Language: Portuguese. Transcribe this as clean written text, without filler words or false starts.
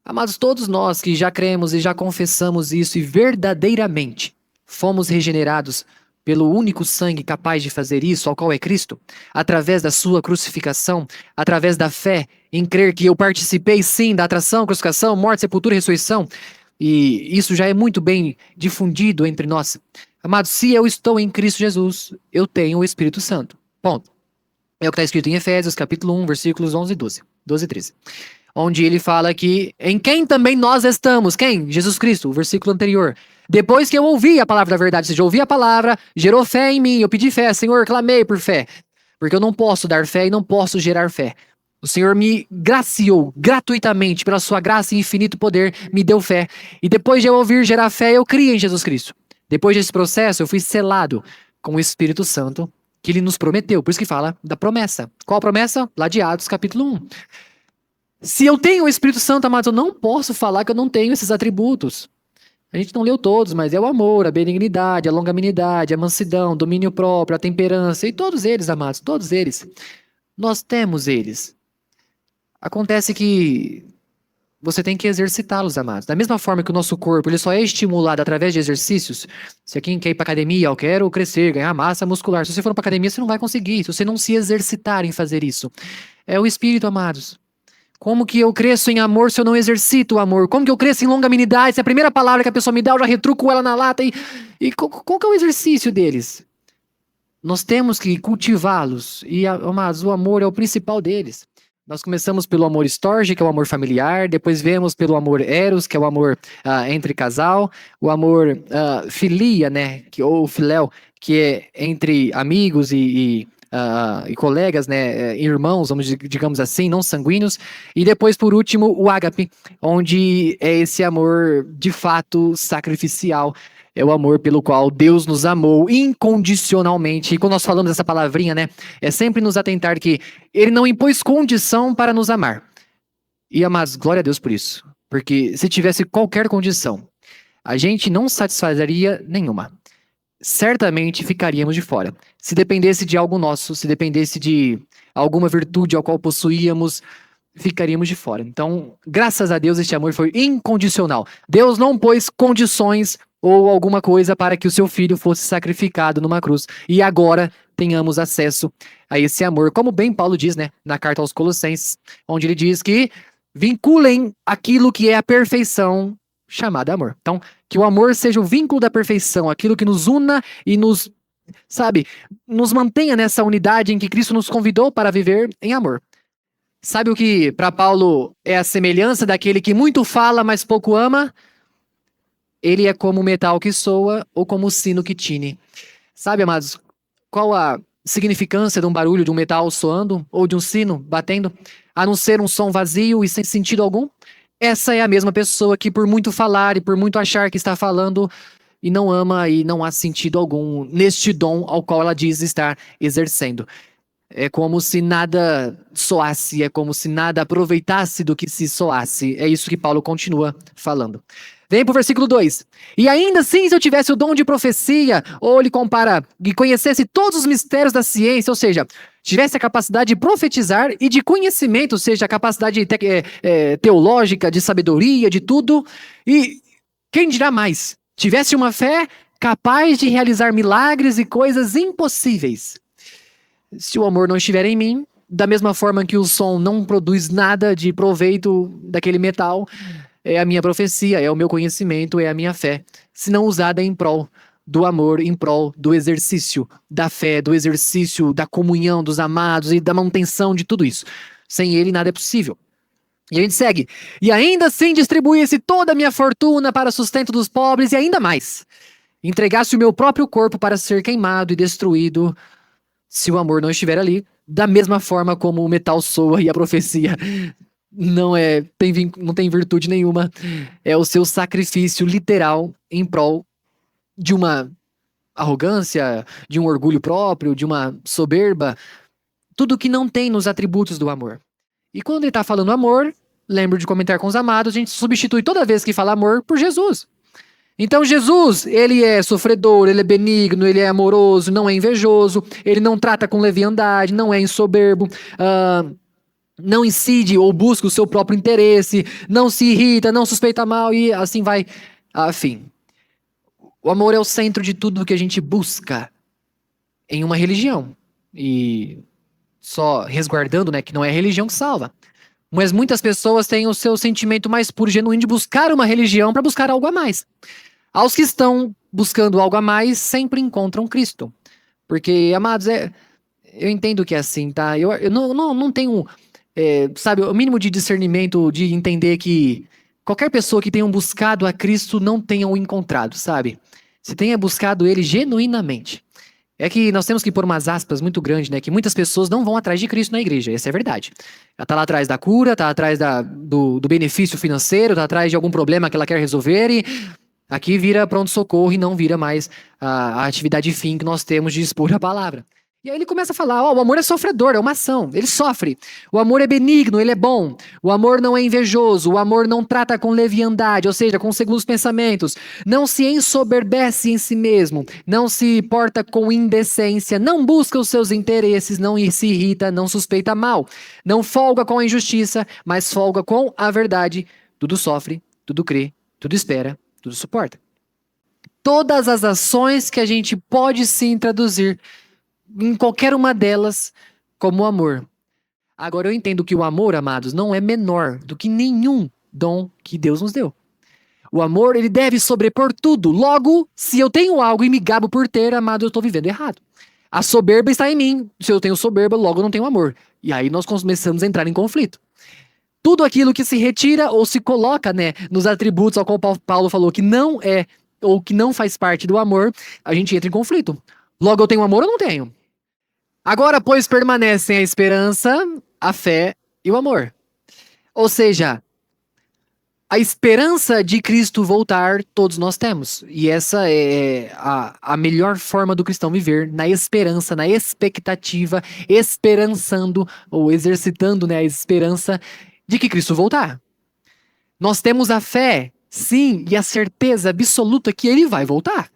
Amados, todos nós que já cremos e já confessamos isso e verdadeiramente fomos regenerados pelo único sangue capaz de fazer isso, ao qual é Cristo, através da sua crucificação, através da fé em crer que eu participei sim da atração, crucificação, morte, sepultura e ressurreição, e isso já é muito bem difundido entre nós. Amados, se eu estou em Cristo Jesus, eu tenho o Espírito Santo. Ponto. É o que está escrito em Efésios, capítulo 1, versículos 11 e 12. 12 e 13. Onde ele fala que em quem também nós estamos. Quem? Jesus Cristo, o versículo anterior. Depois que eu ouvi a palavra da verdade, ou seja, eu ouvi a palavra, gerou fé em mim, eu pedi fé, Senhor, clamei por fé. Porque eu não posso dar fé e não posso gerar fé. O Senhor me graciou gratuitamente, pela sua graça e infinito poder, me deu fé. E depois de eu ouvir gerar fé, eu criei em Jesus Cristo. Depois desse processo, eu fui selado com o Espírito Santo, que ele nos prometeu. Por isso que fala da promessa. Qual a promessa? Lá de Atos, capítulo 1. Se eu tenho o Espírito Santo, amados, eu não posso falar que eu não tenho esses atributos. A gente não leu todos, mas é o amor, a benignidade, a longanimidade, a mansidão, domínio próprio, a temperança, e todos eles, amados, todos eles. Nós temos eles. Acontece que você tem que exercitá-los, amados. Da mesma forma que o nosso corpo ele só é estimulado através de exercícios. Se quem quer ir para academia, eu quero crescer, ganhar massa muscular. Se você for para academia, você não vai conseguir. Se você não se exercitar em fazer isso. É o Espírito, amados. Como que eu cresço em amor se eu não exercito o amor? Como que eu cresço em longanimidade se a primeira palavra que a pessoa me dá eu já retruco ela na lata? E qual que é o exercício deles? Nós temos que cultivá-los. E, amados, o amor é o principal deles. Nós começamos pelo amor storge, que é o amor familiar, depois vemos pelo amor eros, que é o amor entre casal, o amor filia, né, ou filéu, que é entre amigos e colegas, né, irmãos, digamos assim, não sanguíneos, e depois, por último, o ágape, onde é esse amor de fato sacrificial. É o amor pelo qual Deus nos amou incondicionalmente. E quando nós falamos essa palavrinha, né, é sempre nos atentar que ele não impôs condição para nos amar. E, amados, glória a Deus por isso. Porque se tivesse qualquer condição, a gente não satisfazeria nenhuma. Certamente ficaríamos de fora. Se dependesse de algo nosso, se dependesse de alguma virtude ao qual possuíamos, ficaríamos de fora. Então, graças a Deus, este amor foi incondicional. Deus não pôs condições ou alguma coisa para que o seu filho fosse sacrificado numa cruz. E agora tenhamos acesso a esse amor. Como bem Paulo diz, né, na carta aos Colossenses, onde ele diz que vinculem aquilo que é a perfeição chamada amor. Então, que o amor seja o vínculo da perfeição, aquilo que nos una e nos, nos mantenha nessa unidade em que Cristo nos convidou para viver em amor. Sabe o que para Paulo é a semelhança daquele que muito fala, mas pouco ama? Ele é como o metal que soa ou como o sino que tine. Sabe, amados, qual a significância de um barulho de um metal soando ou de um sino batendo, a não ser um som vazio e sem sentido algum? Essa é a mesma pessoa que por muito falar e por muito achar que está falando e não ama e não há sentido algum neste dom ao qual ela diz estar exercendo. É como se nada soasse, é como se nada aproveitasse do que se soasse. É isso que Paulo continua falando. Vem pro versículo 2. E ainda assim, se eu tivesse o dom de profecia, ou ele compara, e conhecesse todos os mistérios da ciência, ou seja, tivesse a capacidade de profetizar e de conhecimento, ou seja, a capacidade teológica, de sabedoria, de tudo, e quem dirá mais? Tivesse uma fé capaz de realizar milagres e coisas impossíveis. Se o amor não estiver em mim, da mesma forma que o som não produz nada de proveito daquele metal, é a minha profecia, é o meu conhecimento, é a minha fé, se não usada em prol do amor, em prol do exercício da fé, do exercício da comunhão dos amados e da manutenção de tudo isso. Sem ele nada é possível. E a gente segue. E ainda assim distribuísse toda a minha fortuna para sustento dos pobres e ainda mais. Entregasse o meu próprio corpo para ser queimado e destruído, se o amor não estiver ali, da mesma forma como o metal soa e a profecia não tem virtude nenhuma. É o seu sacrifício literal em prol de uma arrogância, de um orgulho próprio, de uma soberba, tudo que não tem nos atributos do amor. E quando ele está falando amor, lembro de comentar com os amados, a gente substitui toda vez que fala amor por Jesus. Então Jesus, ele é sofredor, ele é benigno, ele é amoroso, não é invejoso, ele não trata com leviandade, não é insoberbo, não incide ou busca o seu próprio interesse, não se irrita, não suspeita mal e assim vai. Afim. O amor é o centro de tudo que a gente busca em uma religião. E só resguardando, né, que não é a religião que salva. Mas muitas pessoas têm o seu sentimento mais puro e genuíno de buscar uma religião para buscar algo a mais. Aos que estão buscando algo a mais, sempre encontram Cristo. Porque, amados, eu entendo que é assim, tá? Eu não tenho, sabe, o mínimo de discernimento de entender que qualquer pessoa que tenha buscado a Cristo não tenha o encontrado, sabe? Se tenha buscado ele genuinamente. É que nós temos que pôr umas aspas muito grandes, né? Que muitas pessoas não vão atrás de Cristo na igreja. Essa é a verdade. Ela tá lá atrás da cura, tá atrás do benefício financeiro, tá atrás de algum problema que ela quer resolver e aqui vira pronto-socorro e não vira mais a atividade fim que nós temos de expor a palavra. E aí ele começa a falar, ó, o amor é sofredor, é uma ação, ele sofre. O amor é benigno, ele é bom. O amor não é invejoso, o amor não trata com leviandade, ou seja, com segundos pensamentos. Não se ensoberbece em si mesmo, não se porta com indecência, não busca os seus interesses, não se irrita, não suspeita mal. Não folga com a injustiça, mas folga com a verdade. Tudo sofre, tudo crê, tudo espera, tudo suporta. Todas as ações que a gente pode sim traduzir em qualquer uma delas como amor. Agora eu entendo que o amor, amados, não é menor do que nenhum dom que Deus nos deu. O amor, ele deve sobrepor tudo. Logo, se eu tenho algo e me gabo por ter, amado, eu estou vivendo errado. A soberba está em mim. Se eu tenho soberba, logo eu não tenho amor. E aí nós começamos a entrar em conflito. Tudo aquilo que se retira ou se coloca, né, nos atributos ao qual Paulo falou que não é ou que não faz parte do amor, a gente entra em conflito. Logo eu tenho amor ou não tenho? Agora, pois, permanecem a esperança, a fé e o amor. Ou seja, a esperança de Cristo voltar, todos nós temos. E essa é a melhor forma do cristão viver, na esperança, na expectativa, esperançando ou exercitando, né, a esperança de que Cristo voltar. Nós temos a fé, sim, e a certeza absoluta que ele vai voltar.